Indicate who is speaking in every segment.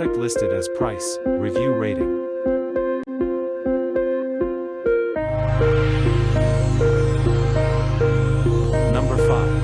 Speaker 1: Product listed as price, review rating. Number 5.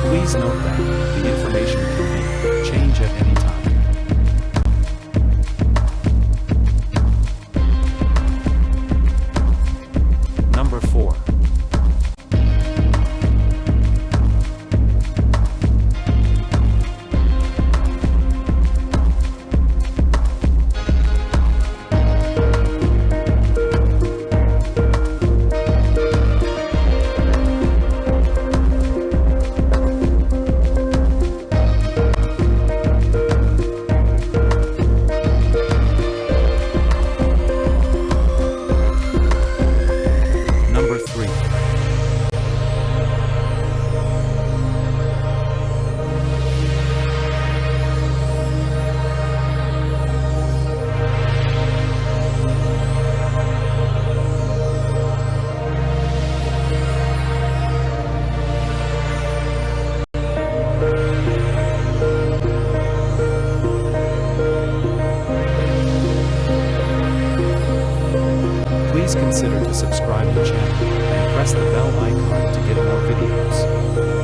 Speaker 1: Please note that the information can be changed at any time. Number 4. Number 3. Please consider to subscribe to the channel and press the bell icon to get more videos.